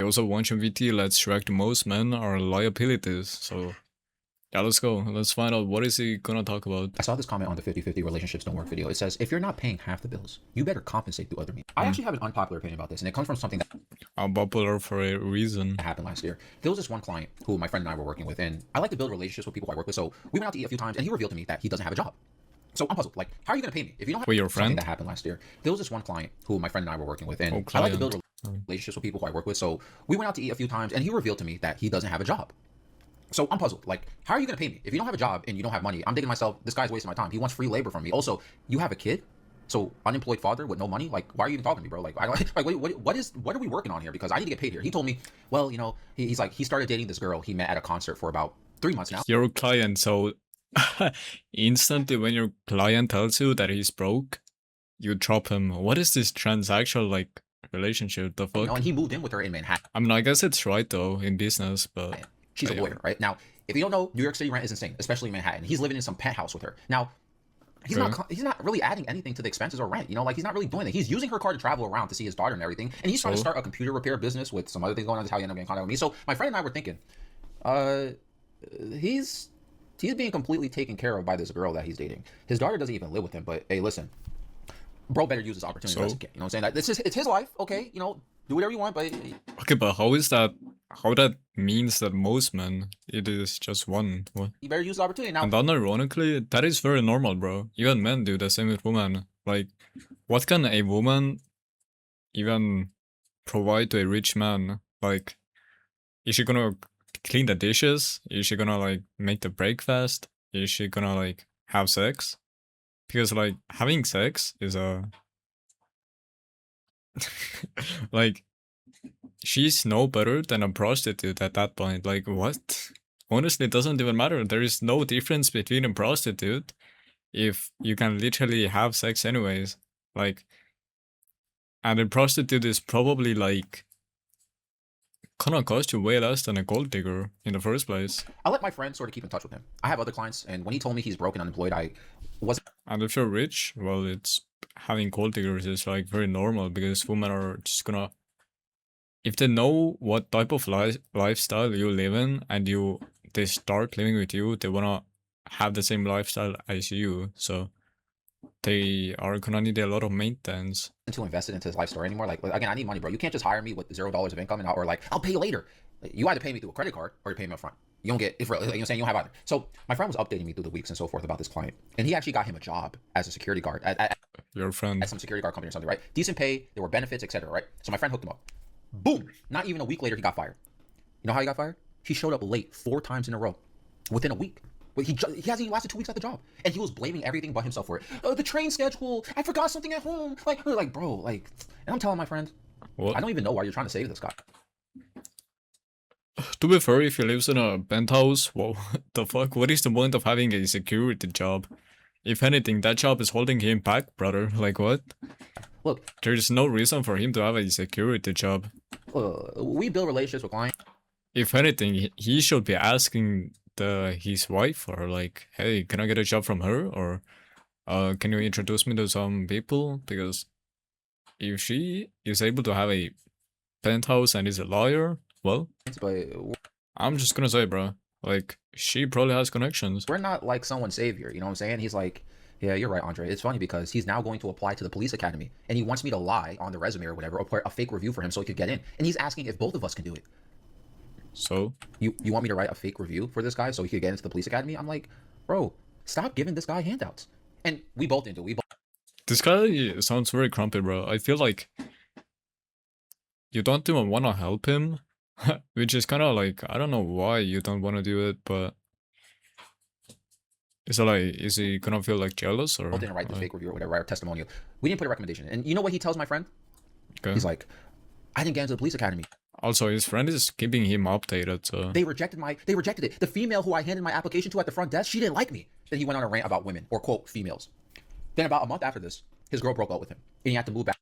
also watching VT, let's react. Most men are liabilities. So yeah, let's go. Let's find out what is he gonna talk about. I saw this comment on the 50-50 relationships don't work video. It says, if you're not paying half the bills, you better compensate through other means. I actually have an unpopular opinion about this, and it comes from something that Unpopular for a reason. happened last year. There was this one client who my friend and I were working with, and I like to build relationships with people who I work with. So we went out to eat a few times, and he revealed to me that he doesn't have a job. So I'm puzzled. Like, how are you gonna pay me if you don't have For your something friend? that happened last year? There was this one client who my friend and I were working with, and Oh, I like to build client. relationships with people who I work with. So we went out to eat a few times, and he revealed to me that he doesn't have a job. So I'm puzzled. Like, how are you gonna pay me if you don't have a job and you don't have money? I'm thinking to myself, this guy's wasting my time. He wants free labor from me. Also, you have a kid, so unemployed father with no money. Like, why are you even talking to me, bro? Like, I don't like. What are we working on here? Because I need to get paid here. He told me, well, you know, he's like, he started dating this girl he met at a concert for about 3 months now. Your client, so instantly when your client tells you that he's broke, you drop him. What is this transactional like relationship? The fuck? You know, and he moved in with her in Manhattan. I mean, I guess it's right though in business, but She's a lawyer, right? Now, if you don't know, New York City rent is insane, especially in Manhattan. He's living in some penthouse with her. Now, he's not really adding anything to the expenses or rent. You know, like he's not really doing it. He's using her car to travel around to see his daughter and everything. And he's trying to start a computer repair business with some other things going on. That's how he ended up getting in contact with me. So my friend and I were thinking, he's being completely taken care of by this girl that he's dating. His daughter doesn't even live with him. But hey, listen, bro, better use this opportunity. So? You know what I'm saying? That it's his life. Okay, you know, do whatever you want. But okay, but how is that? How that means that most men, it is just one. What? You better use the opportunity now. And unironically, that is very normal, bro. Even men do the same with women. Like, what can a woman even provide to a rich man? Like, is she gonna clean the dishes? Is she gonna like make the breakfast? Is she gonna like have sex? Because like having sex is a like she's no better than a prostitute at that point. Like what? Honestly, it doesn't even matter. There is no difference between a prostitute if you can literally have sex anyways. Like, and a prostitute is probably like gonna cost you way less than a gold digger in the first place. I let my friend sort of keep in touch with him. I have other clients, and when he told me he's broke and unemployed, I wasn't. And if you're rich, well, it's having gold diggers is like very normal because women are just gonna, if they know what type of lifestyle you live in and they start living with you, they wanna have the same lifestyle as you. So they are gonna need a lot of maintenance. To invest it into his life story anymore. Like, again, I need money, bro. You can't just hire me with $0 of income or like, I'll pay you later. You either pay me through a credit card or you pay me up front. You don't get, you know what I'm saying? You don't have either. So my friend was updating me through the weeks and so forth about this client. And he actually got him a job as a security guard at your friend at some security guard company or something, right? Decent pay, there were benefits, etc., right? So my friend hooked him up. Boom! Not even a week later, he got fired. You know how he got fired? He showed up late 4 times in a row within a week. He hasn't even lasted 2 weeks at the job, and he was blaming everything but himself for it. The train schedule, I forgot something at home. Like bro, like, and I'm telling my friend, what? I don't even know why you're trying to save this guy. To be fair, if he lives in a penthouse, well, what the fuck? What is the point of having a security job? If anything, that job is holding him back, brother. Like what? Look, there's no reason for him to have a security job. We build relationships with clients. If anything, he should be asking his wife, or like, hey, can I get a job from her, or can you introduce me to some people? Because if she is able to have a penthouse and is a lawyer, well, I'm just gonna say, bro, like, she probably has connections. We're not like someone's savior, you know what I'm saying? He's like, yeah, you're right, Andre. It's funny because he's now going to apply to the police academy, and he wants me to lie on the resume or whatever, or put a fake review for him so he could get in. And he's asking if both of us can do it. So you want me to write a fake review for this guy so he could get into the police academy? I'm like, bro, stop giving this guy handouts. And we both didn't do it. This guy sounds very grumpy, bro. I feel like you don't even want to help him, which is kind of like, I don't know why you don't want to do it, but is he gonna feel like jealous, or? I didn't write the fake review or whatever, write a testimonial. We didn't put a recommendation. And you know what he tells my friend? Okay. He's like, I didn't get into the police academy. Also, his friend is keeping him updated, so... They rejected it. The female who I handed my application to at the front desk, she didn't like me. Then he went on a rant about women, or quote, females. Then about a month after this, his girl broke up with him, and he had to move back.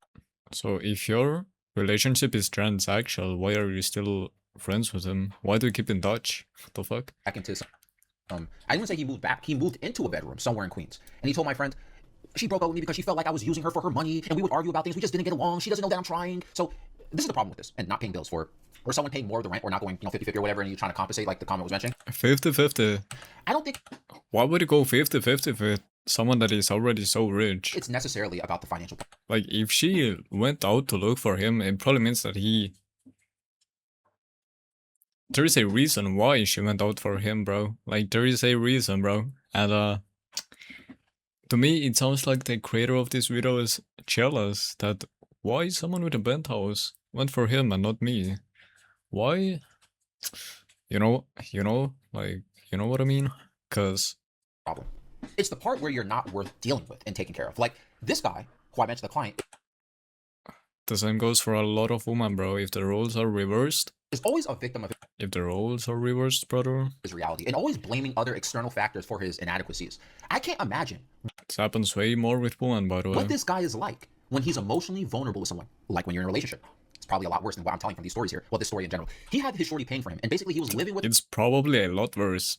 So if your relationship is transactional, why are you still friends with him? Why do you keep in touch? What the fuck? Back into some... I didn't say he moved back. He moved into a bedroom somewhere in Queens. And he told my friend, she broke up with me because she felt like I was using her for her money, and we would argue about things. We just didn't get along. She doesn't know that I'm trying. So... this is the problem with this, and not paying bills for or someone paying more of the rent or not going, 50-50 or whatever, and you're trying to compensate, like the comment was mentioning. 50-50. I don't think Why would you go 50-50 with someone that is already so rich? it's necessarily about the financial. Like, if she went out to look for him, it probably means that there is a reason why she went out for him, bro. Like, there is a reason, bro. And, to me, it sounds like the creator of this video is jealous that why someone with a penthouse went for him and not me. Why? You know, like, you know what I mean? Cause Problem. It's the part where you're not worth dealing with and taking care of. Like this guy, who I mentioned the client, the same goes for a lot of women, bro. If the roles are reversed, is always a victim of if the roles are reversed, brother, his reality and always blaming other external factors for his inadequacies. I can't imagine this happens way more with women, by the way. what this guy is like when he's emotionally vulnerable with someone, like when you're in a relationship. It's probably a lot worse than what I'm telling from these stories here. Well, this story in general. He had his shorty paying for him, and basically he was living with It's probably a lot worse.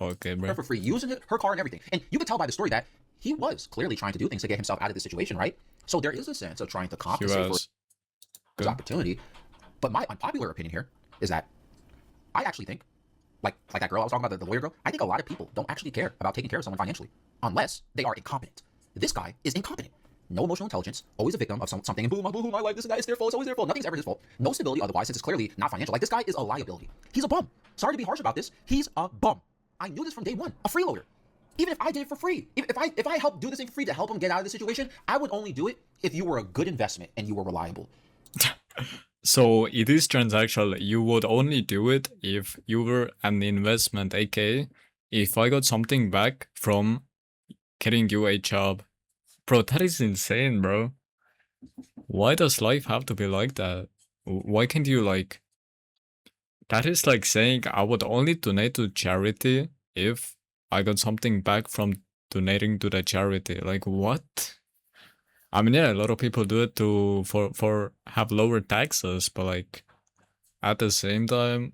Okay, bro. her for free, using her car and everything. And you could tell by the story that he was clearly trying to do things to get himself out of this situation, right? So there is a sense of trying to compensate for his opportunity. But my unpopular opinion here is that I actually think, like that girl I was talking about, the lawyer girl, I think a lot of people don't actually care about taking care of someone financially unless they are incompetent. This guy is incompetent. No emotional intelligence, always a victim of something, and boom, my life, this guy, it's their fault, it's always their fault. Nothing's ever his fault. No stability otherwise, since it's clearly not financial. Like, this guy is a liability. He's a bum. Sorry to be harsh about this. He's a bum. I knew this from day one. A freeloader. Even if I did it for free, if I helped do this thing for free to help him get out of the situation, I would only do it if you were a good investment and you were reliable. So it is transactional. You would only do it if you were an investment, aka if I got something back from getting you a job. Bro, that is insane, bro. Why does life have to be like that? Why can't you, like... That is like saying I would only donate to charity if I got something back from donating to the charity. Like, what? I mean, yeah, a lot of people do it for have lower taxes, but like at the same time,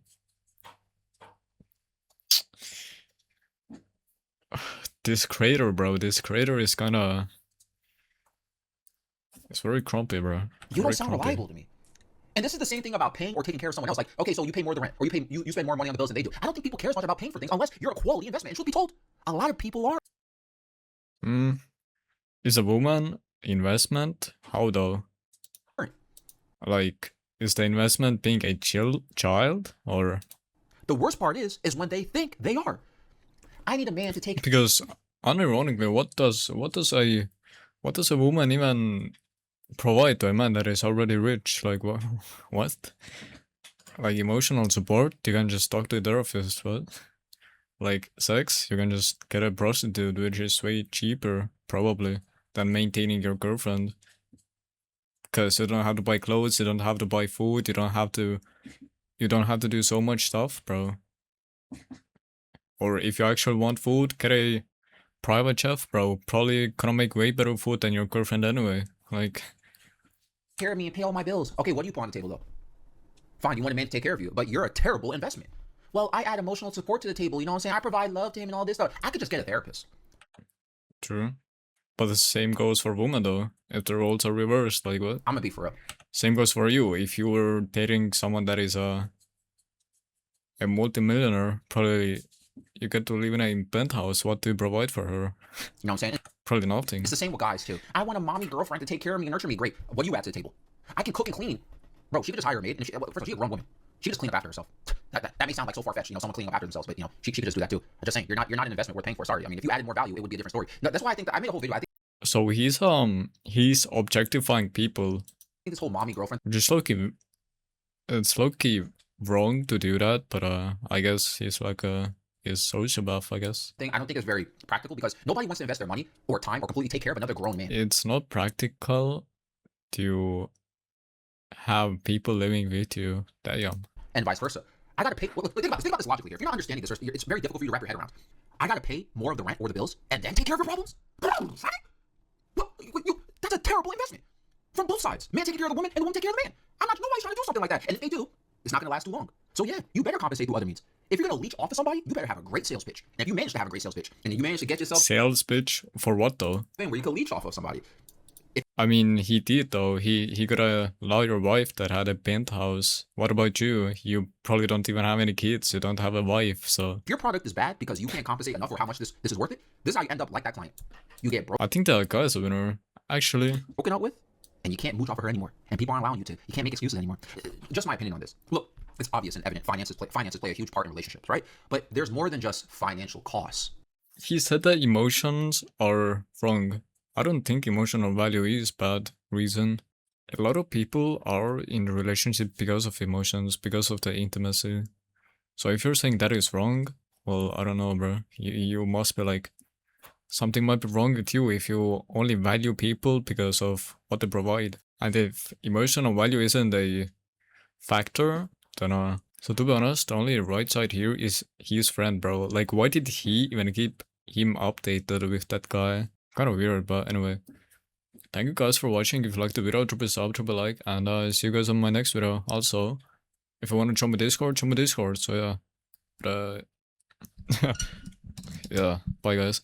this creator, bro, this creator is kinda... It's very crumpy, bro. You don't sound reliable to me. And this is the same thing about paying or taking care of someone else. Like, okay, so you pay more of the rent, or you spend more money on the bills than they do. I don't think people care as much about paying for things unless you're a quality investment. And truth be told, a lot of people are. Is a woman investment? How though? Like, is the investment being a child, or? The worst part is when they think they are. I need a man to take. Because unironically, what does a woman even provide to a man that is already rich? Like, what? Like, emotional support? You can just talk to a therapist, what? Like, sex? You can just get a prostitute, which is way cheaper, probably, than maintaining your girlfriend. Because you don't have to buy clothes, you don't have to buy food, you don't have to do so much stuff, bro. Or if you actually want food, get a private chef, bro. Probably gonna make way better food than your girlfriend anyway. Like, take care of me and pay all my bills. Okay, what do you put on the table though? Fine, you want a man to take care of you, but you're a terrible investment. Well, I add emotional support to the table, you know what I'm saying? I provide love to him and all this stuff. I could just get a therapist. True. But the same goes for women though. If the roles are reversed, like what? I'm gonna be for real. Same goes for you. If you were dating someone that is a multimillionaire, probably you get to live in a penthouse. What do you provide for her? You know what I'm saying? Probably nothing. It's the same with guys too. I want a mommy girlfriend to take care of me and nurture me. Great. What do you add to the table? I can cook and clean. Bro, she could just hire a maid. And first of all, she's a grown woman. She could just clean up after herself. That may sound like so far-fetched, someone cleaning up after themselves, but she could just do that too. I'm just saying, you're not an investment worth paying for. Sorry. I mean, if you added more value, it would be a different story. No, that's why I think that I made a whole video. I think so he's objectifying people. this whole mommy girlfriend. Just it's low-key wrong to do that, but I guess he's like he's sociopath, I guess. Thing I don't think is very practical because nobody wants to invest their money or time or completely take care of another grown man. It's not practical to have people living with you that young. And vice versa. I gotta pay. Well, think about this logically here. If you're not understanding this, it's very difficult for you to wrap your head around. I gotta pay more of the rent or the bills and then take care of your problems? That's a terrible investment. From both sides. Man taking care of the woman and the woman taking care of the man. Nobody's trying to do something like that. And if they do, it's not gonna last too long. So yeah, you better compensate through other means. If you're gonna leech off of somebody, you better have a great sales pitch. And if you manage to have a great sales pitch, and you manage to get yourself sales pitch for what though? thing where you can leech off of somebody. I mean, he did though. He got a lawyer wife that had a penthouse. What about you? You probably don't even have any kids. You don't have a wife, so If your product is bad because you can't compensate enough for how much this is worth it, this is how you end up like that client. You get I think that guy is a winner, actually. broken up with, and you can't mooch off of her anymore. And people aren't allowing you to. You can't make excuses anymore. Just my opinion on this. Look, it's obvious and evident. Finances play a huge part in relationships, right? But there's more than just financial costs. He said that emotions are wrong. I don't think emotional value is bad reason. A lot of people are in a relationship because of emotions, because of the intimacy. So if you're saying that is wrong, well, I don't know, bro. You must be like, something might be wrong with you if you only value people because of what they provide. And if emotional value isn't a factor, then so to be honest, the only right side here is his friend, bro. Like, why did he even keep him updated with that guy? Kind of weird, but anyway. Thank you guys for watching. If you liked the video, drop a sub, drop a like, and see you guys on my next video. Also, if you want to join my Discord, join my Discord. So yeah. But, yeah, bye guys.